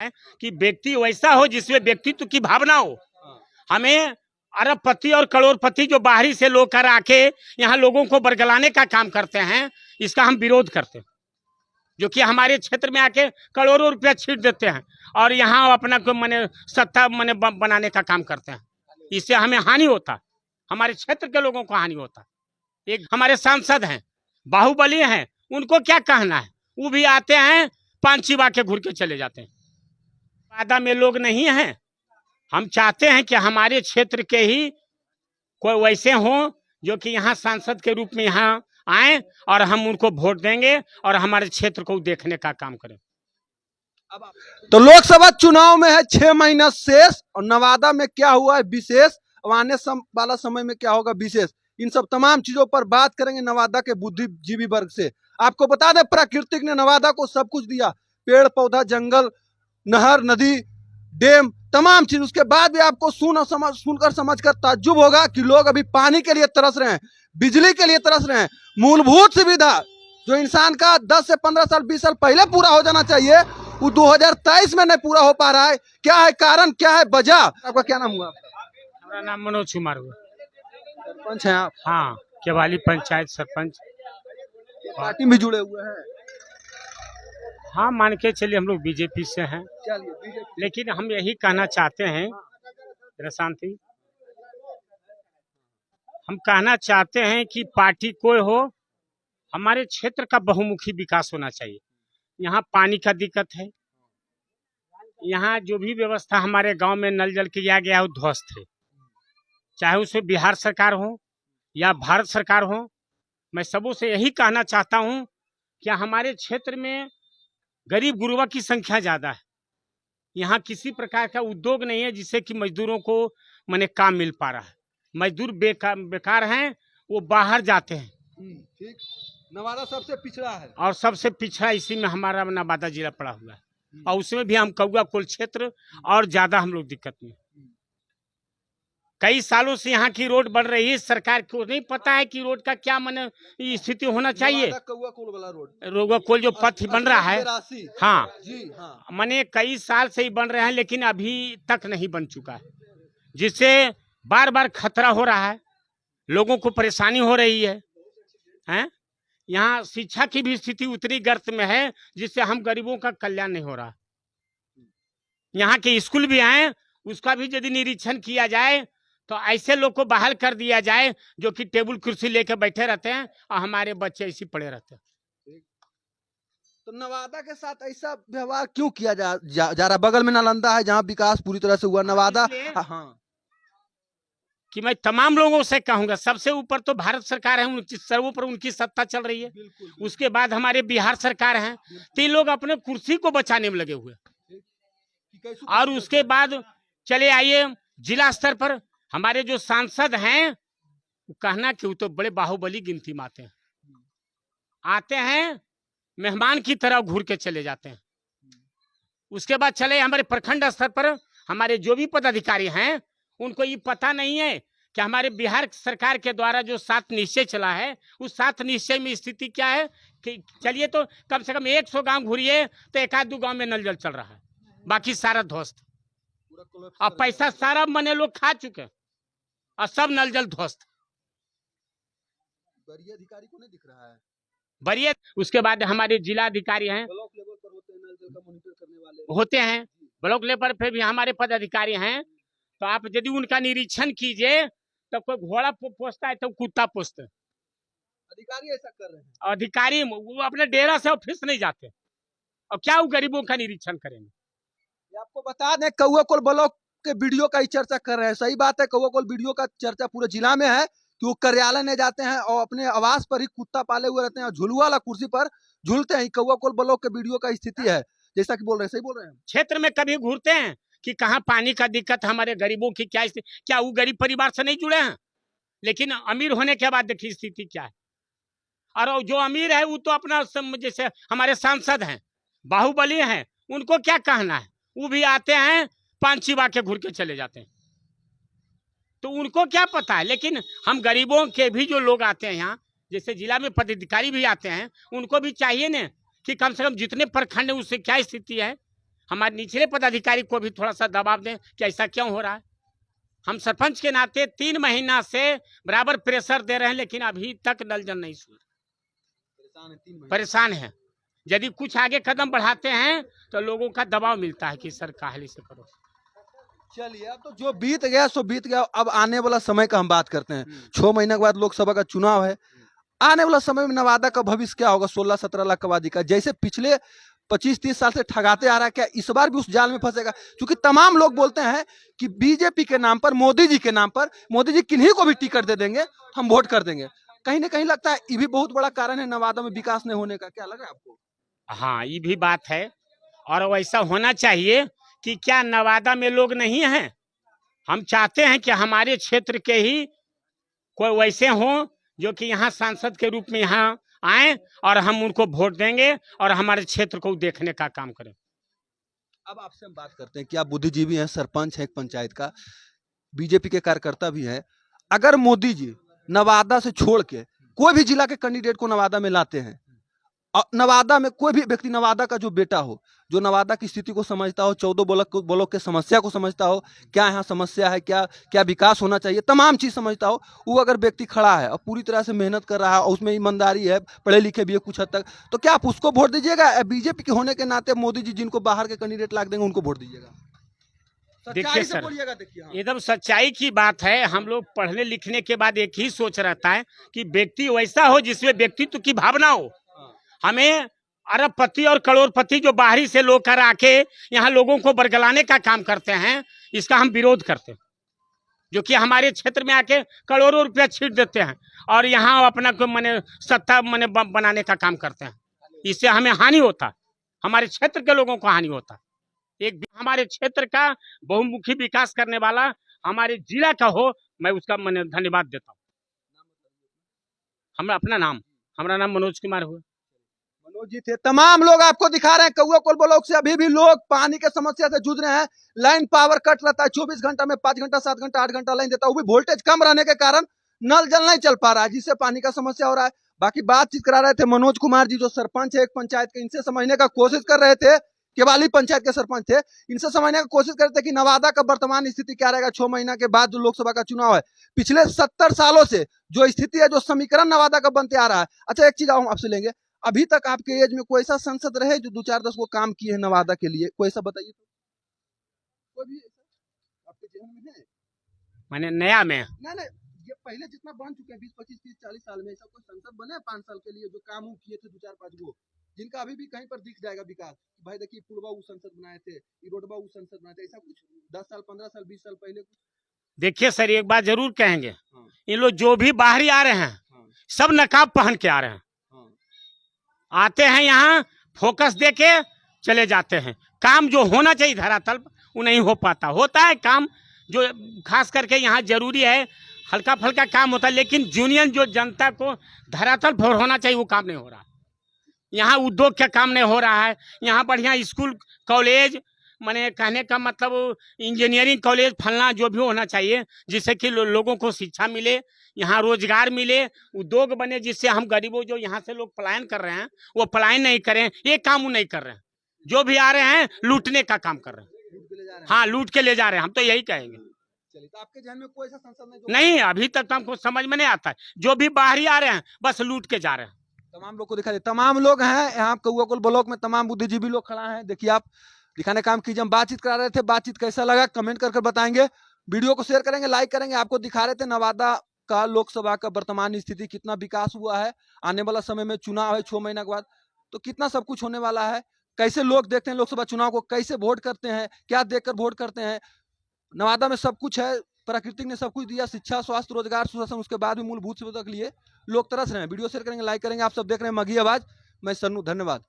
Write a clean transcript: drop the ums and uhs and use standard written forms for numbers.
कि व्यक्ति वैसा हो जिसमें व्यक्तित्व की भावना हो। हमें अरबपति और करोड़पति जो बाहरी से लोग कर आके यहाँ लोगों को बरगलाने का काम करते हैं, इसका हम विरोध करते हैं। जो कि हमारे क्षेत्र में आके करोड़ों रुपया छीट देते हैं और यहाँ अपना माने सत्ता माने बनाने का काम करते हैं। इससे हमें हानि होता, हमारे क्षेत्र के लोगों को हानि होता। एक हमारे सांसद हैं, बाहुबली हैं, उनको क्या कहना है? वो भी आते हैं, पान चिबा के घूर के चले जाते हैं। वादा में लोग नहीं हैं। हम चाहते हैं कि हमारे क्षेत्र के ही कोई वैसे हों जो कि यहाँ सांसद के रूप में यहाँ आए और हम उनको वोट देंगे और हमारे क्षेत्र को देखने का काम करें। तो लोकसभा चुनाव में है 6 महीना शेष और नवादा में क्या हुआ है विशेष, और आने वाला समय में क्या होगा विशेष, इन सब तमाम चीजों पर बात करेंगे नवादा के बुद्धिजीवी वर्ग से। आपको बता दें प्राकृतिक ने नवादा को सब कुछ दिया, पेड़ पौधा, जंगल, नहर, नदी, डैम, तमाम चीज। उसके बाद भी आपको सुनकर समझकर ताज्जुब होगा कि लोग अभी पानी के लिए तरस रहे हैं, बिजली के लिए तरस रहे हैं। मूलभूत सुविधा जो इंसान का 10 से 15 साल 20 साल पहले पूरा हो जाना चाहिए, वो 2023 में नहीं पूरा हो पा रहा है। क्या है कारण, क्या है वजह? आपका क्या नाम हुआ? मेरा नाम मनोज कुमार हुआ। सरपंच हैं आप? हाँ, केवाली पंचायत सरपंच। पार्टी में जुड़े हुए हैं? हाँ, मान के चलिए हम लोग बीजेपी से हैं, चलिए बीजेपी। लेकिन हम यही कहना चाहते हैं, शांति, हम कहना चाहते हैं कि पार्टी कोई हो, हमारे क्षेत्र का बहुमुखी विकास होना चाहिए। यहाँ पानी का दिक्कत है, यहाँ जो भी व्यवस्था हमारे गांव में नल जल किया गया है वो ध्वस्त है, चाहे उसे बिहार सरकार हो या भारत सरकार हो। मैं सबों से यही कहना चाहता हूँ कि हमारे क्षेत्र में गरीब गुरुआ की संख्या ज्यादा है। यहाँ किसी प्रकार का उद्योग नहीं है जिससे कि मजदूरों को माने काम मिल पा रहा है। मजदूर बेकार हैं, वो बाहर जाते हैं। ठीक। नवादा सबसे पिछड़ा है और सबसे पिछड़ा इसी में हमारा नवादा जिला पड़ा हुआ है, और उसमें भी हम कौआ कुल क्षेत्र और ज्यादा हम लोग दिक्कत में। कई सालों से यहाँ की रोड बन रही है, सरकार को नहीं पता है कि रोड का क्या माने स्थिति होना चाहिए। कौआ कोल वाला रोड, रोगा कोल जो पथ बन रहा है, हाँ जी हाँ, माने कई साल से ही बन रहे हैं, लेकिन अभी तक नहीं बन चुका है, जिससे बार बार खतरा हो रहा है, लोगों को परेशानी हो रही है। हैं? यहाँ शिक्षा की भी स्थिति उतनी गर्त में है जिससे हम गरीबों का कल्याण नहीं हो रहा। यहाँ के स्कूल भी हैं, उसका भी यदि निरीक्षण किया जाए तो ऐसे लोग को बहाल कर दिया जाए जो कि टेबल कुर्सी लेकर बैठे रहते हैं और हमारे बच्चे ऐसे पड़े रहते हैं। तो नवादा के साथ ऐसा व्यवहार क्यों किया जा रहा? बगल में नालंदा है जहाँ विकास पूरी तरह से हुआ। नवादा हाँ, कि मैं तमाम लोगों से कहूंगा, सबसे ऊपर तो भारत सरकार है, उनकी सर्वोपर उनकी सत्ता चल रही है। उसके बाद हमारे बिहार सरकार है। तीन लोग अपने कुर्सी को बचाने में लगे हुए। और उसके बाद चले आइए जिला स्तर पर, हमारे जो सांसद हैं, कहना कि वो तो बड़े बाहुबली गिनती में आते हैं, मेहमान की तरह घूर के चले जाते हैं। उसके बाद चले हमारे प्रखंड स्तर पर, हमारे जो भी पदाधिकारी हैं उनको ये पता नहीं है कि हमारे बिहार सरकार के द्वारा जो 7 निश्चय चला है, उस 7 निश्चय में स्थिति क्या है। कि चलिए तो कम से कम 100 गांव घूरिए तो 1-2 गांव में नल जल चल रहा है, बाकी सारा ध्वस्त। और पैसा सारा मने लोग खा चुके और सब नल जल ध्वस्त। वरीय अधिकारी को नहीं दिख रहा है। वरीय, उसके बाद हमारे जिला अधिकारी हैं, ब्लॉक लेवल पर होते हैं, नल जल का मॉनिटर करने वाले होते हैं, ब्लॉक लेवल पे भी हमारे पदाधिकारी हैं। तो आप यदि उनका निरीक्षण कीजिए तो कोई घोड़ा पोसता है तो कुत्ता पोसते हैं। अधिकारी ऐसा कर रहे हैं। अधिकारी वो अपने डेरा से ऑफिस नहीं जाते, और क्या वो गरीबों का निरीक्षण करेंगे। आपको बता दें कौआ कोल ब्लॉक के वीडियो का ही चर्चा कर रहे हैं। सही बात है, कौआ कोल वीडियो का चर्चा पूरे जिला में है कि वो कार्यालय में जाते हैं और अपने आवास पर ही कुत्ता पाले हुए रहते हैं और झुलुआ वाला कुर्सी पर झूलते हैं। कौआ कोल ब्लॉक के वीडियो का स्थिति है, जैसा कि बोल रहे हैं। सही बोल रहे हैं। क्षेत्र में कभी घूरते हैं कि कहाँ पानी का दिक्कत, हमारे गरीबों की क्या स्थिति, क्या वो गरीब परिवार से नहीं जुड़े हैं? लेकिन अमीर होने के बाद देखिए स्थिति क्या है। और जो अमीर है वो तो अपना, जैसे हमारे सांसद हैं, बाहुबली हैं, उनको क्या कहना है? वो भी आते हैं, पान चिबा के घूर के चले जाते हैं, तो उनको क्या पता है। लेकिन हम गरीबों के भी जो लोग आते हैं यहाँ, जैसे जिला में पदाधिकारी भी आते हैं, उनको भी चाहिए ना कि कम से कम जितने प्रखंड है उससे क्या स्थिति है, हमारे निचले पदाधिकारी को भी थोड़ा सा दबाव दें कि ऐसा क्यों हो रहा है। हम सरपंच के नाते 3 महीना से बराबर प्रेशर दे रहे हैं, लेकिन अभी तक नल जल नहीं सुन परेशान है। यदि कुछ आगे कदम बढ़ाते हैं तो लोगों का दबाव मिलता है कि सर काहली से करो। चलिए, अब तो जो बीत गया सो बीत गया। अब आने वाला समय का हम बात करते हैं। 6 महीने के बाद लोकसभा का चुनाव है। आने वाला समय में नवादा का भविष्य क्या होगा? 16-17 लाख आबादी का, जैसे पिछले 25-30 साल से ठगाते आ रहा है, क्या इस बार भी उस जाल में फंसेगा? क्योंकि तमाम लोग बोलते हैं कि बीजेपी के नाम पर, मोदी जी के नाम पर, मोदी जी किन्हीं को भी टिकट दे देंगे, हम वोट कर देंगे। कहीं ना कहीं लगता है ये भी बहुत बड़ा कारण है नवादा में विकास नहीं होने का। क्या लग रहा है आपको? हाँ, ये भी बात है और वैसा होना चाहिए कि क्या नवादा में लोग नहीं हैं? हम चाहते हैं कि हमारे क्षेत्र के ही कोई वैसे हों जो कि यहाँ सांसद के रूप में यहाँ आए और हम उनको वोट देंगे और हमारे क्षेत्र को देखने का काम करें। अब आपसे हम बात करते हैं कि आप बुद्धिजीवी हैं, सरपंच है एक पंचायत का, बीजेपी के कार्यकर्ता भी हैं। अगर मोदी जी नवादा से छोड़ के कोई भी जिला के कैंडिडेट को नवादा में लाते हैं, और नवादा में कोई भी व्यक्ति, नवादा का जो बेटा हो, जो नवादा की स्थिति को समझता हो, 14 ब्लॉक के समस्या को समझता हो, क्या यहाँ समस्या है, क्या क्या विकास होना चाहिए, तमाम चीज समझता हो, वो अगर व्यक्ति खड़ा है और पूरी तरह से मेहनत कर रहा है और उसमें ईमानदारी है, पढ़े लिखे भी है कुछ हद तक, तो क्या आप उसको वोट दीजिएगा? बीजेपी के होने के नाते मोदी जी जिनको बाहर के कैंडिडेट ला देंगे उनको वोट दीजिएगा? देखिए सर, एकदम सच्चाई की बात है। हम लोग पढ़ने लिखने के बाद एक ही सोच रहता है कि व्यक्ति वैसा हो जिसमें व्यक्तित्व की भावना हो। हमें अरबपति और करोड़पति जो बाहरी से लोग कर आके यहाँ लोगों को बरगलाने का काम करते हैं, इसका हम विरोध करते हैं। जो कि हमारे क्षेत्र में आके करोड़ों रुपया छीट देते हैं और यहाँ अपना को मने सत्ता मने बनाने का काम करते हैं। इससे हमें हानि होता है, हमारे क्षेत्र के लोगों को हानि होता है। एक हमारे क्षेत्र का बहुमुखी विकास करने वाला हमारे जिला का हो, मैं उसका मैंने धन्यवाद देता हूँ। हमारा नाम मनोज कुमार हुआ। मनोज जी थे। तमाम लोग आपको दिखा रहे हैं कौआ कोल ब्लॉक से अभी भी लोग पानी के समस्या से जूझ रहे हैं। लाइन पावर कट रहता है 24 घंटा में, 5 घंटा 7 घंटा 8 घंटा लाइन देता है, वो भी वोल्टेज कम रहने के कारण नल जल नहीं चल पा रहा है, जिससे पानी का समस्या हो रहा है। बाकी बातचीत करा रहे थे मनोज कुमार जी, जो सरपंच है एक पंचायत के, इनसे समझने का कोशिश कर रहे थे। केवाली पंचायत के सरपंच थे, इनसे समझने की कोशिश करते थे कि नवादा का वर्तमान स्थिति क्या रहेगा 6 महीना के बाद जो लोकसभा का चुनाव है। पिछले 70 सालों से जो स्थिति है, जो समीकरण नवादा का बनते आ रहा है। अच्छा, एक चीज हम आपसे लेंगे, अभी तक आपके एज में कोई ऐसा सांसद रहे जो 2-4-10 को काम किए हैं नवादा के लिए? कोई ऐसा बताइए तो। कोई भी आपके जीवन में है? मैंने नया में नहीं, ये पहले जितना बन चुके हैं 20, 25, 30, 40 साल में, ऐसा कोई संसद बने 5 साल के लिए जो काम किए थे 2-4-5 गो, जिनका अभी भी कहीं पर दिख जाएगा विकास? भाई देखिए, पुलवा वो संसद बनाए थे, रोडवा वो संसद बनाए थे, ऐसा कुछ 10 साल 15 साल 20 साल पहले कुछ? देखिए सर, एक बात जरूर कहेंगे, इन लोग जो भी बाहरी आ रहे हैं सब नकाब पहन के आ रहे हैं। आते हैं यहाँ फोकस देके चले जाते हैं। काम जो होना चाहिए धरातल वो नहीं हो पाता। होता है काम जो खास करके यहाँ जरूरी है, हल्का फल्का काम होता है, लेकिन यूनियन जो जनता को धरातल पर होना चाहिए वो काम नहीं हो रहा। यहाँ उद्योग का काम नहीं हो रहा है। यहाँ बढ़िया स्कूल कॉलेज, मैंने कहने का मतलब इंजीनियरिंग कॉलेज फलना जो भी होना चाहिए, जिससे कि लोगों को शिक्षा मिले, यहाँ रोजगार मिले, उद्योग बने, जिससे हम गरीबों जो यहाँ से लोग पलायन कर रहे हैं वो पलायन नहीं करें। ये काम वो नहीं कर रहे हैं। जो भी आ रहे हैं लूटने का काम कर रहे हैं। हाँ, लूट के ले जा रहे हैं। हम तो यही कहेंगे। चलिए, तो आपके ध्यान में कोई ऐसा संसद नहीं, अभी तक तो हमको समझ में नहीं आता है। जो भी बाहरी आ रहे हैं बस लूट के जा रहे हैं। तमाम लोग को दिखा दे, तमाम लोग हैं यहाँ कौआ कोल ब्लॉक में, तमाम बुद्धिजीवी लोग खड़ा है। देखिए, आप दिखाने काम कीजिए। हम बातचीत करा रहे थे, बातचीत कैसा लगा कमेंट करके बताएंगे। वीडियो को शेयर करेंगे, लाइक करेंगे। आपको दिखा रहे थे नवादा का लोकसभा का वर्तमान स्थिति, कितना विकास हुआ है। आने वाला समय में चुनाव है 6 महीना के बाद, तो कितना सब कुछ होने वाला है। कैसे लोग देखते हैं लोकसभा चुनाव को, कैसे वोट करते हैं, क्या देखकर वोट करते हैं। नवादा में सब कुछ है, प्रकृति ने सब कुछ दिया, शिक्षा, स्वास्थ्य, रोजगार, सुशासन, उसके बाद भी मूलभूत सुविधा के लिए लोग तरस रहे हैं। वीडियो शेयर करेंगे, लाइक करेंगे। आप सब देख रहे हैं मघी आवाज, मैं सन्नू, धन्यवाद।